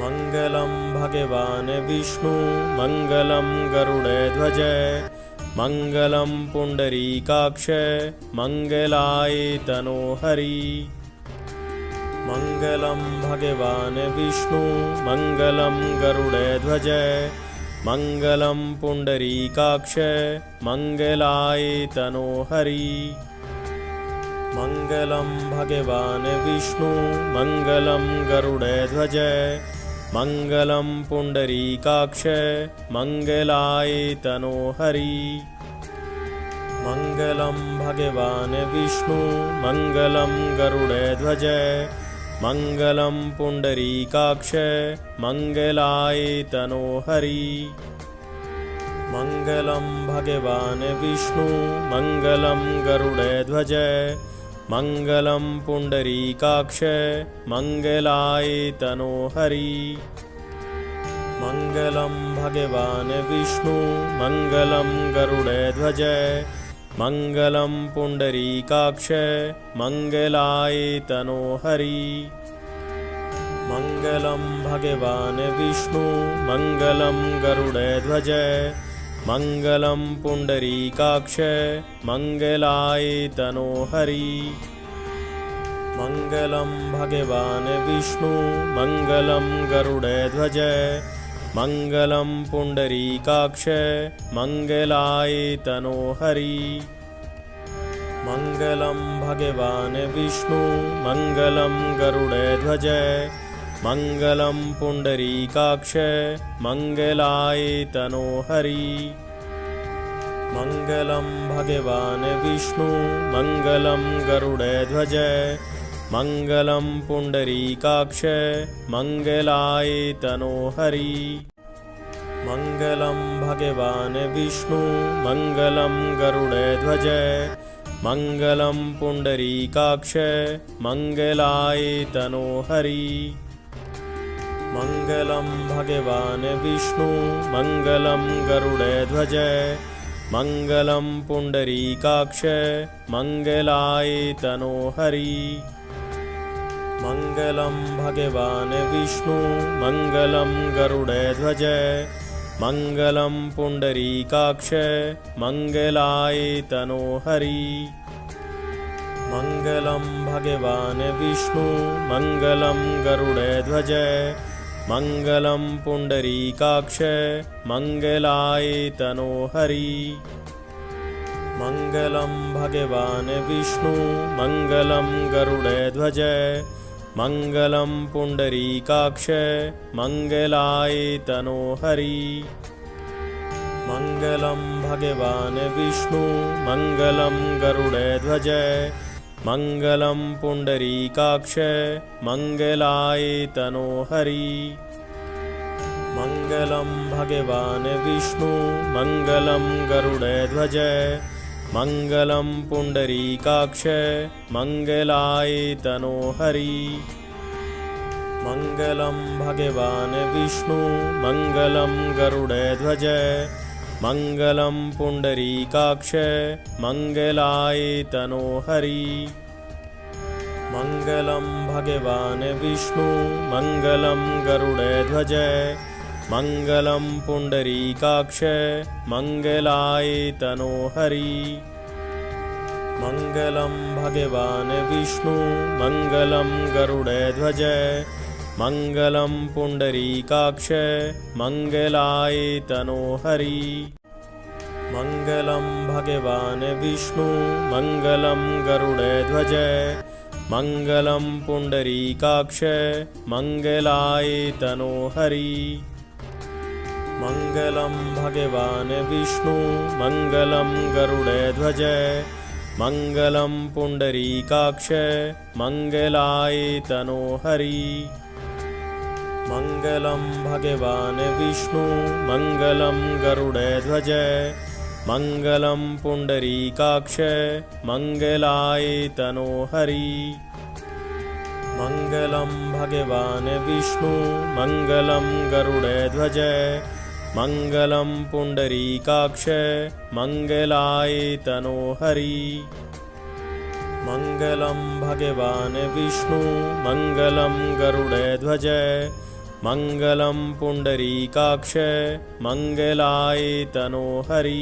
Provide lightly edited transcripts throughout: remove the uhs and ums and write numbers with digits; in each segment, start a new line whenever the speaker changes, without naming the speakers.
मङ्गलं भगवान् विष्णु मङ्गलं गरुडध्वज मङ्गलं पुण्डरीकाक्ष मङ्गलाय तनोहरि। मङ्गलं भगवान् विष्णु मङ्गलं गरुडध्वज मङ्गलं पुण्डरीकाक्ष मङ्गलाय तनोहरि। मङ्गलं भगवान् विष्णु मङ्गलं गरुडध्वज मङ्गलं पुण्डरीकाक्ष मङ्गलाय तनोहरि। मङ्गलं भगवान् विष्णु मङ्गलं गरुडध्वज मङ्गलं पुण्डरीकाक्ष मङ्गलाय तनोहरि। मङ्गलं भगवान् विष्णु मङ्गलं गरुडध्वज मङ्गलं पुण्डरीकाक्ष मङ्गलाय तनोहरि। मङ्गलं भगवान् विष्णु मङ्गलं गरुडध्वज मङ्गलं पुण्डरीकाक्ष मङ्गलाय तनोहरि। मङ्गलं भगवान् विष्णु मङ्गलं गरुडध्वज मङ्गलं पुण्डरीकाक्ष मङ्गलाय तनोहरि। मङ्गलं भगवान् विष्णु मङ्गलं गरुडध्वज मङ्गलं पुण्डरीकाक्ष मङ्गलाय तनोहरि। मङ्गलं भगवान् विष्णु मङ्गलं गरुडध्वज मङ्गलं पुण्डरीकाक्ष मङ्गलाय तनोहरि। मङ्गलं भगवान् विष्णु मङ्गलं गरुडध्वज मङ्गलं पुण्डरीकाक्ष मङ्गलाय तनोहरि। मङ्गलं भगवान् विष्णु मङ्गलं गरुडध्वज मङ्गलं पुण्डरीकाक्ष मङ्गलाय तनोहरि। मङ्गलं भगवान् विष्णु मङ्गलं गरुडध्वज मङ्गलं पुण्डरीकाक्ष मङ्गलाय तनोहरि। मङ्गलं भगवान् विष्णु मङ्गलं गरुडध्वज मङ्गलं पुण्डरीकाक्ष मङ्गलाय तनोहरि। मङ्गलं भगवान् विष्णु मङ्गलं गरुडध्वज मङ्गलं पुण्डरीकाक्ष मङ्गलाय तनोहरि। मङ्गलं भगवान् विष्णु मङ्गलं गरुडध्वज मङ्गलं पुण्डरीकाक्ष मङ्गलाय तनोहरि। मङ्गलं भगवान् विष्णु मङ्गलं गरुडध्वज मङ्गलं पुण्डरीकाक्ष मङ्गलाय तनोहरि। मङ्गलं भगवान् विष्णु मङ्गलं गरुडध्वज मङ्गलं पुण्डरीकाक्ष मङ्गलाय तनोहरि। मङ्गलं भगवान् विष्णु मङ्गलं गरुडध्वज मङ्गलं पुण्डरीकाक्ष मङ्गलाय तनोहरि। मङ्गलं भगवान् विष्णु मङ्गलं गरुडध्वज मङ्गलं पुण्डरीकाक्ष मङ्गलाय तनोहरि। मङ्गलं भगवान् विष्णु मङ्गलं गरुडध्वज मङ्गलं पुण्डरीकाक्ष मङ्गलाय तनोहरि। मङ्गलं भगवान् विष्णु मङ्गलं गरुडध्वज मङ्गलं पुण्डरीकाक्ष मङ्गलाय तनोहरि। मङ्गलं भगवान् विष्णु मङ्गलं गरुडध्वज मङ्गलं पुण्डरीकाक्ष मङ्गलाय तनोहरि। मङ्गलं भगवान् विष्णु मङ्गलं गरुडध्वज मङ्गलं पुण्डरीकाक्ष मङ्गलाय तनोहरि। मङ्गलं भगवान् विष्णु मङ्गलं गरुडध्वज मङ्गलं पुण्डरीकाक्ष मङ्गलाय तनोहरि। मङ्गलं भगवान् विष्णु मङ्गलं गरुडध्वज मङ्गलं पुण्डरीकाक्ष मङ्गलाय तनोहरि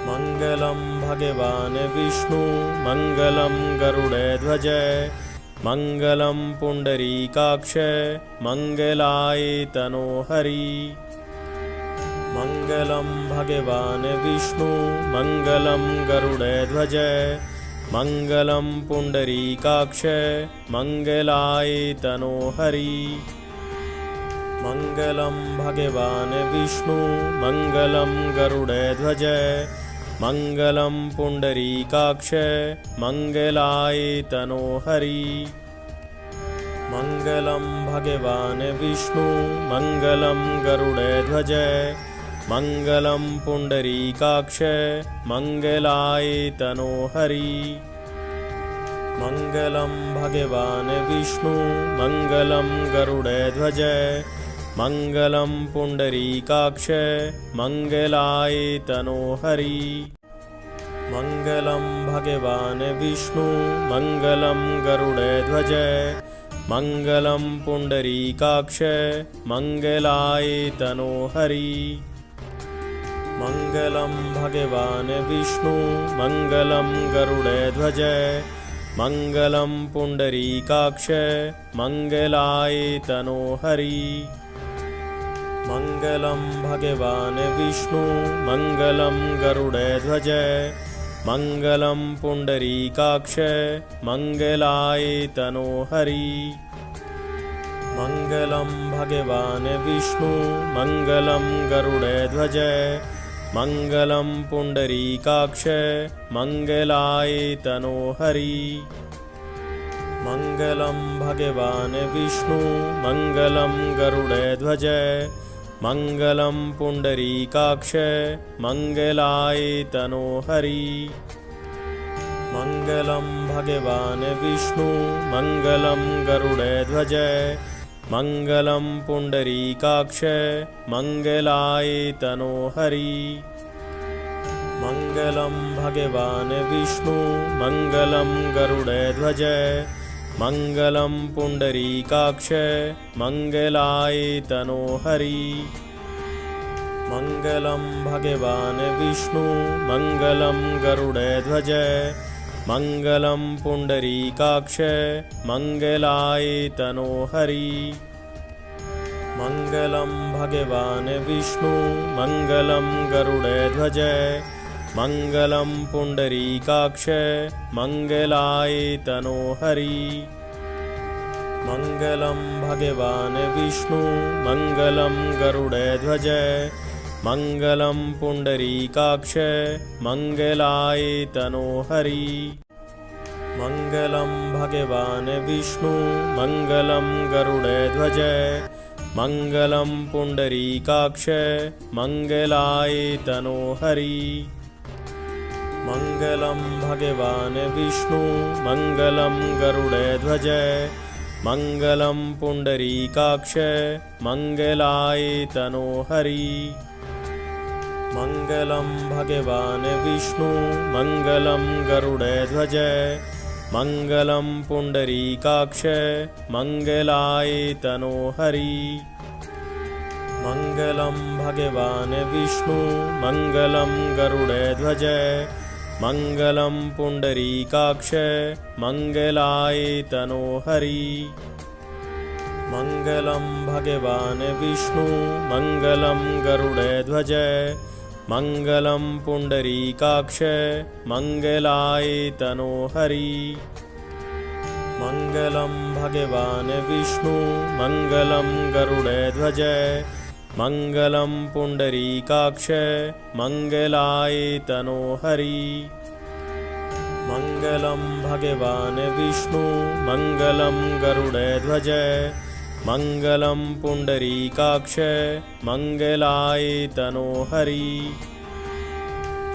मङ्गलं भगवान् विष्णु मङ्गलं गरुडध्वज मङ्गलं पुण्डरीकाक्ष मङ्गलाय तनोहरि मङ्गलं भगवान् विष्णु मङ्गलं गरुडध्वज मङ्गलं पुण्डरीकाक्ष मङ्गलाय तनोहरि मङ्गलं भगवान् विष्णु मङ्गलं गरुडध्वज मङ्गलं पुण्डरीकाक्ष मङ्गलाय तनोहरि मङ्गलं भगवान् विष्णु मङ्गलं गरुडध्वज मङ्गलं पुण्डरीकाक्ष मङ्गलाय तनोहरि मङ्गलं भगवान् विष्णु मङ्गलं गरुडध्वज मङ्गलं पुण्डरीकाक्ष मङ्गलाय तनोहरि मङ्गलं भगवान् विष्णु मङ्गलं गरुडध्वज मङ्गलं पुण्डरीकाक्ष मङ्गलाय तनोहरि मङ्गलं भगवान् विष्णु मङ्गलं गरुडध्वज मङ्गलं पुण्डरीकाक्ष मङ्गलाय तनोहरि मङ्गलं भगवान् विष्णु मङ्गलं गरुडध्वज मङ्गलं पुण्डरीकाक्ष मङ्गलाय तनोहरि मङ्गलं भगवान् विष्णु मङ्गलं गरुडध्वज मङ्गलं पुण्डरीकाक्ष मङ्गलाय तनोहरि मङ्गलं भगवान् विष्णु मङ्गलं गरुडध्वज मङ्गलं पुण्डरीकाक्ष मङ्गलाय तनोहरि मङ्गलं भगवान् विष्णु मङ्गलं गरुडध्वज मङ्गलं पुण्डरीकाक्ष मङ्गलाय तनोहरि मङ्गलं भगवान् विष्णु मङ्गलं गरुडध्वज मङ्गलं पुण्डरीकाक्ष मङ्गलाय तनोहरि मङ्गलं भगवान् विष्णु मङ्गलं गरुडध्वज मङ्गलं पुण्डरीकाक्ष मङ्गलाय तनोहरि मङ्गलं भगवान् विष्णु मङ्गलं गरुडध्वज मङ्गलं पुण्डरीकाक्ष मङ्गलाय तनोहरि मङ्गलं भगवान् विष्णु मङ्गलं गरुडध्वज मङ्गलं पुण्डरीकाक्ष मङ्गलाय तनोहरि मङ्गलं भगवान् विष्णु मङ्गलं गरुडध्वज मङ्गलं पुण्डरीकाक्ष मङ्गलाय तनोहरि मङ्गलं भगवान् विष्णु मङ्गलं गरुडध्वज मङ्गलं पुण्डरीकाक्ष मङ्गलाय तनोहरि मङ्गलं भगवान् विष्णु मङ्गलं गरुडध्वज मङ्गलं पुण्डरीकाक्ष मङ्गलाय तनोहरि मङ्गलं भगवान् विष्णु मङ्गलं गरुडध्वज मङ्गलं पुण्डरीकाक्ष मङ्गलाय तनोहरि मङ्गलं भगवान् विष्णु मङ्गलं गरुडध्वज मङ्गलं पुण्डरीकाक्ष मङ्गलाय तनोहरि मङ्गलं भगवान् विष्णु मङ्गलं गरुडध्वज मङ्गलं पुण्डरीकाक्ष मङ्गलाय तनोहरि मङ्गलं भगवान् विष्णु मङ्गलं गरुडध्वज मङ्गलं पुण्डरीकाक्ष मङ्गलाय तनोहरि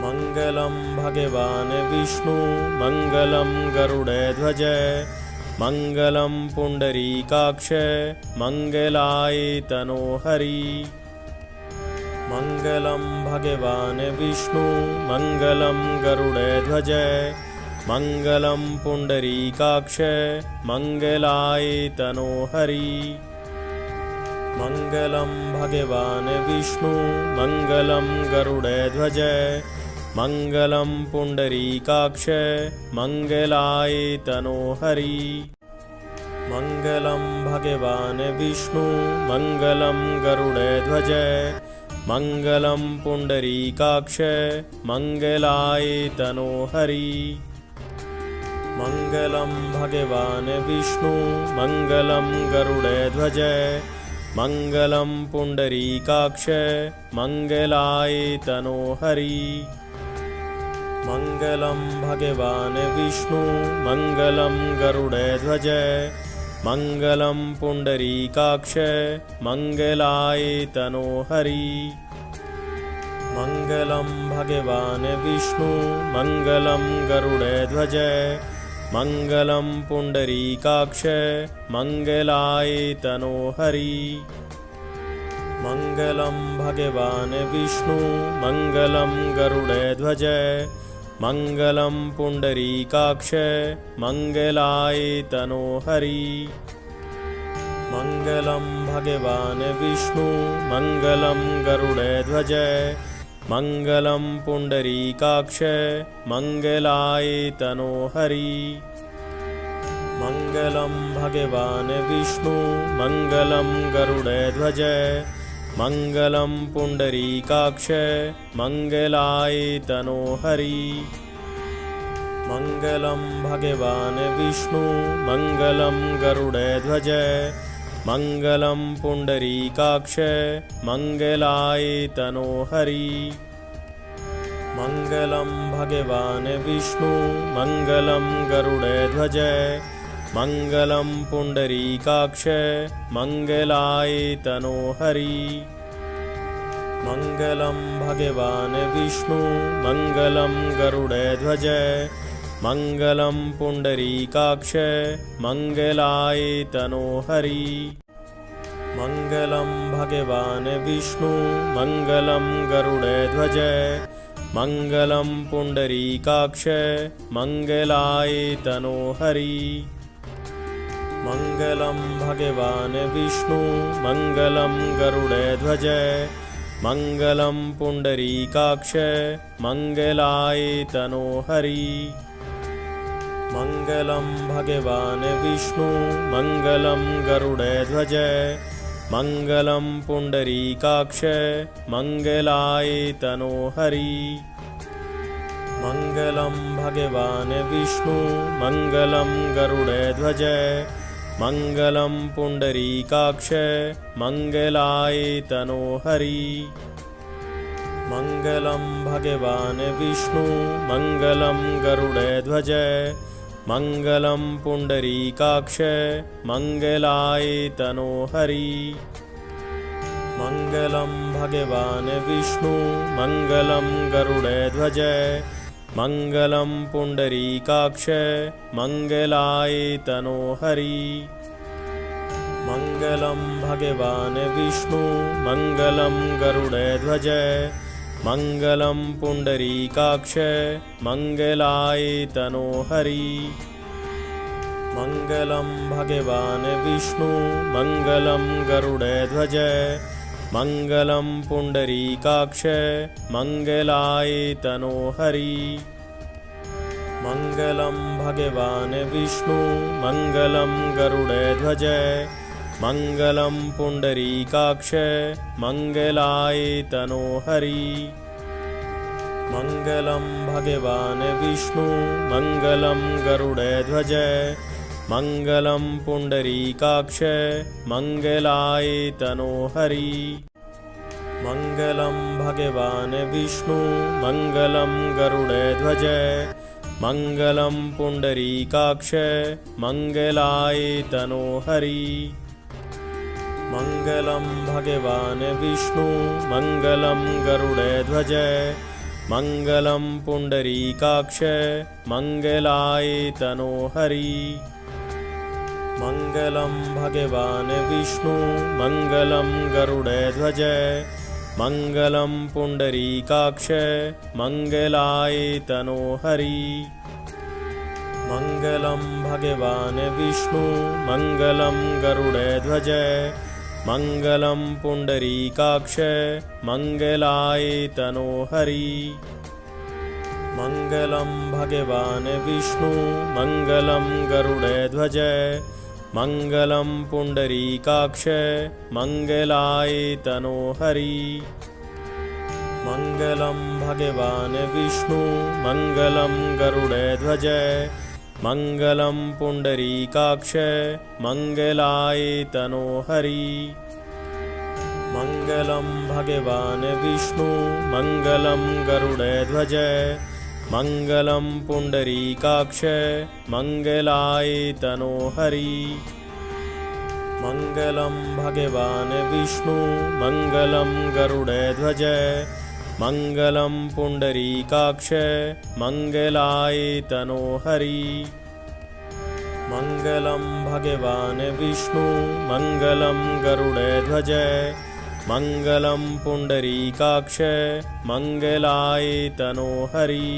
मङ्गलं भगवान् विष्णु मङ्गलं गरुडध्वज मङ्गलं पुण्डरीकाक्ष मङ्गलाय तनोहरि मङ्गलं भगवान् विष्णु मङ्गलं गरुडध्वज मङ्गलं पुण्डरीकाक्ष मङ्गलाय तनोहरि मङ्गलं भगवान् विष्णु मङ्गलं गरुडध्वज मङ्गलं पुण्डरीकाक्ष मङ्गलाय तनोहरि मङ्गलं भगवान् विष्णु मङ्गलं गरुडध्वज मङ्गलं पुण्डरीकाक्ष मङ्गलाय तनोहरि मङ्गलं भगवान् विष्णु मङ्गलं गरुडध्वज मङ्गलं पुण्डरीकाक्ष मङ्गलाय तनोहरि मङ्गलं भगवान् विष्णु मङ्गलं गरुडध्वज मङ्गलं पुण्डरीकाक्ष मङ्गलाय तनोहरि मङ्गलं भगवान् विष्णु मङ्गलं गरुडध्वज मङ्गलं पुण्डरीकाक्ष मङ्गलाय तनोहरि मङ्गलं भगवान् विष्णु मङ्गलं गरुडध्वज मङ्गलं पुण्डरीकाक्ष मङ्गलाय तनोहरि मङ्गलं भगवान् विष्णु मङ्गलं गरुडध्वज मङ्गलं पुण्डरीकाक्ष मङ्गलाय तनोहरि मङ्गलं भगवान् विष्णु मङ्गलं गरुडध्वज मङ्गलं पुण्डरीकाक्ष मङ्गलाय तनोहरि मङ्गलं भगवान् विष्णु मङ्गलं गरुडध्वज मङ्गलं पुण्डरीकाक्ष मङ्गलाय तनोहरि मङ्गलं भगवान् विष्णु मङ्गलं गरुडध्वज मङ्गलं पुण्डरीकाक्ष मङ्गलाय तनोहरि मङ्गलं भगवान् विष्णु मङ्गलं गरुडध्वज मङ्गलं पुण्डरीकाक्ष मङ्गलाय तनोहरि मङ्गलं भगवान् विष्णु मङ्गलं गरुडध्वज मङ्गलं पुण्डरीकाक्ष मङ्गलाय तनोहरि मङ्गलं भगवान् विष्णु मङ्गलं गरुडध्वज मङ्गलं पुण्डरीकाक्ष मङ्गलाय तनोहरि मङ्गलं भगवान् विष्णु मङ्गलं गरुडध्वज मङ्गलं पुण्डरीकाक्ष मङ्गलाय तनोहरि मङ्गलं भगवान् विष्णु मङ्गलं गरुडध्वज मङ्गलं पुण्डरीकाक्ष मङ्गलाय तनोहरि मङ्गलं भगवान् विष्णु मङ्गलं गरुडध्वज मङ्गलं पुण्डरीकाक्ष मङ्गलाय तनोहरि मङ्गलं भगवान् विष्णु मङ्गलं गरुडध्वज मङ्गलं पुण्डरीकाक्ष मङ्गलाय तनोहरि मङ्गलं भगवान् विष्णु मङ्गलं गरुडध्वज मङ्गलं पुण्डरीकाक्ष मङ्गलाय तनोहरि मङ्गलं भगवान् विष्णु मङ्गलं गरुडध्वज मङ्गलं पुण्डरीकाक्ष मङ्गलाय तनोहरि मङ्गलं भगवान् विष्णु मङ्गलं गरुडध्वज मङ्गलं पुण्डरीकाक्ष मङ्गलाय तनोहरि मङ्गलं भगवान् विष्णु मङ्गलं गरुडध्वज मङ्गलं पुण्डरीकाक्ष मङ्गलाय तनोहरि मङ्गलं भगवान् विष्णु मङ्गलं गरुडध्वज मङ्गलं पुण्डरीकाक्ष मङ्गलाय तनोहरि मङ्गलं भगवान् विष्णु मङ्गलं गरुडध्वज मङ्गलं पुण्डरीकाक्ष मङ्गलाय तनोहरि मङ्गलं भगवान् विष्णु मङ्गलं गरुडध्वज मङ्गलं पुण्डरीकाक्ष मङ्गलाय तनोहरि मङ्गलं भगवान् विष्णु मङ्गलं गरुडध्वज मङ्गलं पुण्डरीकाक्ष मङ्गलाय तनोहरि। मङ्गलं भगवान् विष्णु मङ्गलं गरुडध्वज मङ्गलं पुण्डरीकाक्ष मङ्गलाय तनोहरि। मङ्गलं भगवान् विष्णु मङ्गलं गरुडध्वज मङ्गलं पुण्डरीकाक्ष मङ्गलाय तनोहरि। मङ्गलं भगवान् विष्णु मङ्गलं गरुडध्वज मङ्गलं पुण्डरीकाक्ष मङ्गलाय तनोहरि। मङ्गलं भगवान् विष्णु मङ्गलं गरुडध्वज मङ्गलं पुण्डरीकाक्ष मङ्गलाय तनोहरि। मङ्गलं भगवान् विष्णु मङ्गलं गरुडध्वज मङ्गलं पुण्डरीकाक्ष मङ्गलाय तनोहरि।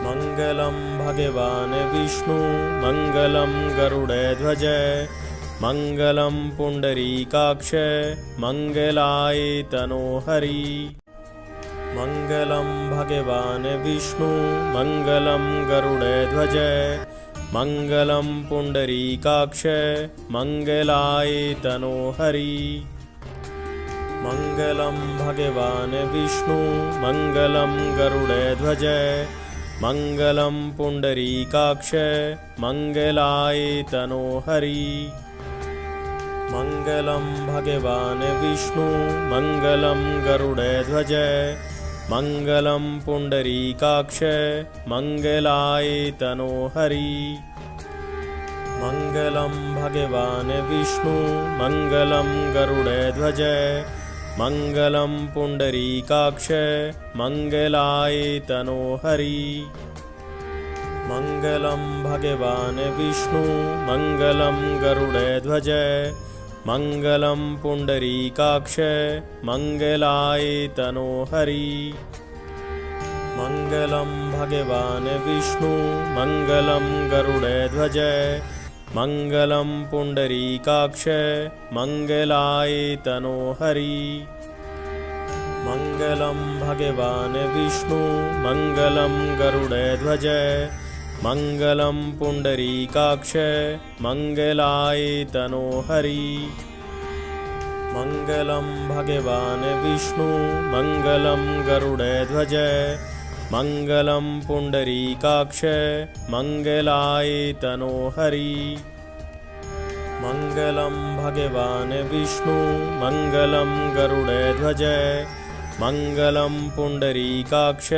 मङ्गलं भगवान् विष्णु मङ्गलं गरुडध्वज मङ्गलं पुण्डरीकाक्ष मङ्गलाय तनोहरि। मङ्गलं भगवान् विष्णु मङ्गलं गरुडध्वज मङ्गलं पुण्डरीकाक्ष मङ्गलाय तनोहरि। मङ्गलं भगवान् विष्णु मङ्गलं गरुडध्वज मङ्गलं पुण्डरीकाक्ष मङ्गलाय तनोहरि। मङ्गलं भगवान् विष्णु मङ्गलं गरुडध्वज मङ्गलं पुण्डरीकाक्ष मङ्गलाय तनोहरि। मङ्गलं भगवान् विष्णु मङ्गलं गरुडध्वज मङ्गलं पुण्डरीकाक्ष मङ्गलाय तनोहरि। मङ्गलं भगवान् विष्णु मङ्गलं गरुडध्वज मङ्गलं पुण्डरीकाक्ष मङ्गलाय तनोहरि। मङ्गलं भगवान् विष्णु मङ्गलं गरुडध्वज मङ्गलं पुण्डरीकाक्ष मङ्गलाय तनोहरि। मङ्गलं भगवान् विष्णु मङ्गलं गरुडध्वज मङ्गलं पुण्डरीकाक्ष मङ्गलाय तनोहरि। मङ्गलं भगवान् विष्णु मङ्गलं गरुडध्वज मङ्गलं पुण्डरीकाक्ष मङ्गलाय तनोहरि। मङ्गलं भगवान् विष्णु मङ्गलं गरुडध्वज मङ्गलं पुण्डरीकाक्ष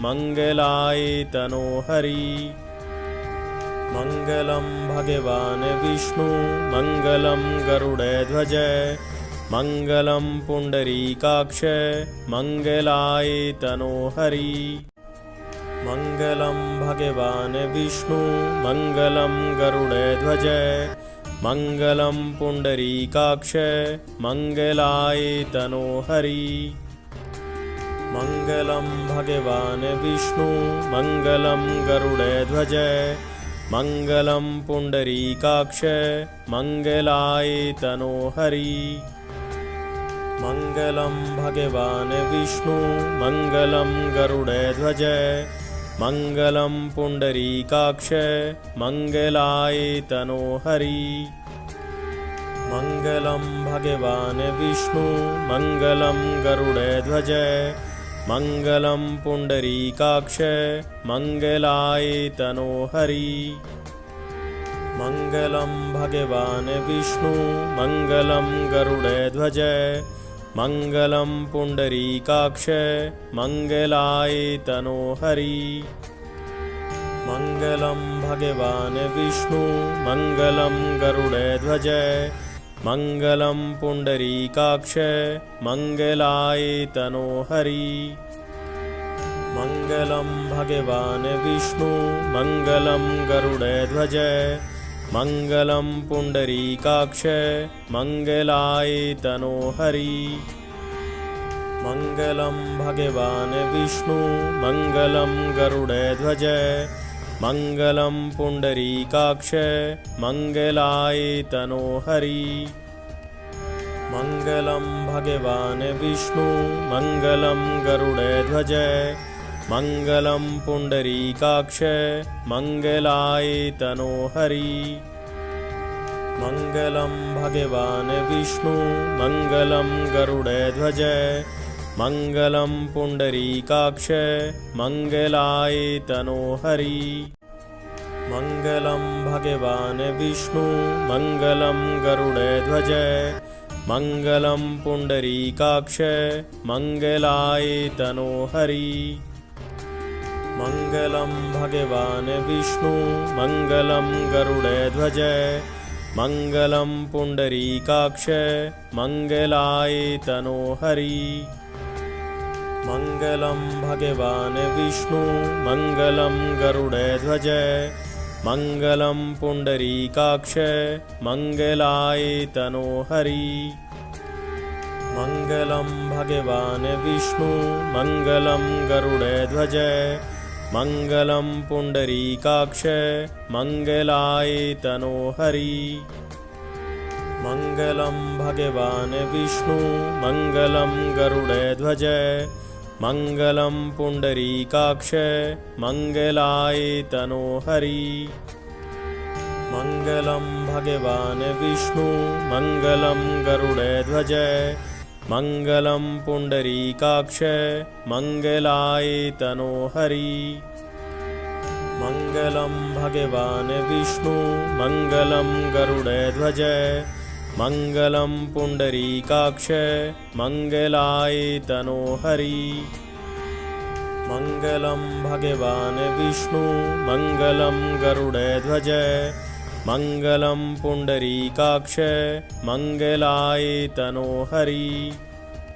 मङ्गलाय तनोहरि। मङ्गलं भगवान् विष्णु मङ्गलं गरुडध्वज मङ्गलं पुण्डरीकाक्ष मङ्गलाय तनोहरि। मङ्गलं भगवान् विष्णु मङ्गलं गरुडध्वज मङ्गलं पुण्डरीकाक्ष मङ्गलाय तनोहरि। मङ्गलं भगवान् विष्णु मङ्गलं गरुडध्वज मङ्गलं पुण्डरीकाक्ष मङ्गलाय तनोहरि। मङ्गलं भगवान् विष्णु मङ्गलं गरुडध्वज मङ्गलं पुण्डरीकाक्ष मङ्गलाय तनोहरि। मङ्गलं भगवान् विष्णु मङ्गलं गरुडध्वज मङ्गलं पुण्डरीकाक्ष मङ्गलाय तनोहरि। मङ्गलं भगवान् विष्णु मङ्गलं गरुडध्वज मङ्गलं पुण्डरीकाक्ष मङ्गलाय तनोहरि। मङ्गलं भगवान् विष्णु मङ्गलं गरुडध्वज मङ्गलं पुण्डरीकाक्ष मङ्गलाय तनोहरि। मङ्गलं भगवान् विष्णु मङ्गलं गरुडध्वज मङ्गलं पुण्डरीकाक्ष मङ्गलाय तनोहरि। मङ्गलं भगवान् विष्णु मङ्गलं गरुडध्वज मङ्गलं पुण्डरीकाक्ष मङ्गलाय तनोहरि। मङ्गलं भगवान् विष्णु मङ्गलं गरुडध्वज मङ्गलं पुण्डरीकाक्ष मङ्गलाय तनोहरि मङ्गलं भगवान् विष्णु मङ्गलं गरुडध्वज मङ्गलं पुण्डरीकाक्ष मङ्गलाय तनोहरि मङ्गलं भगवान् विष्णु मङ्गलं गरुडध्वज मङ्गलं पुण्डरीकाक्ष मङ्गलाय तनोहरि मङ्गलं भगवान् विष्णु मङ्गलं गरुडध्वज मङ्गलं पुण्डरीकाक्ष मङ्गलाय तनोहरि मङ्गलं भगवान् विष्णु मङ्गलं गरुडध्वज मङ्गलं पुण्डरीकाक्ष मङ्गलाय तनोहरि मङ्गलं भगवान् विष्णु मङ्गलं गरुडध्वज मङ्गलं पुण्डरीकाक्ष मङ्गलाय तनोहरि मङ्गलं भगवान् विष्णु मङ्गलं गरुडध्वज मङ्गलं पुण्डरीकाक्ष मङ्गलाय तनोहरि मङ्गलं भगवान् विष्णु मङ्गलं गरुडध्वज मङ्गलं पुण्डरीकाक्ष मङ्गलाय तनोहरि मङ्गलं भगवान् विष्णु मङ्गलं गरुडध्वज मङ्गलं पुण्डरीकाक्ष मङ्गलाय तनोहरि मङ्गलं भगवान् विष्णु मङ्गलं गरुडध्वज मङ्गलं पुण्डरीकाक्ष मङ्गलाय तनोहरि।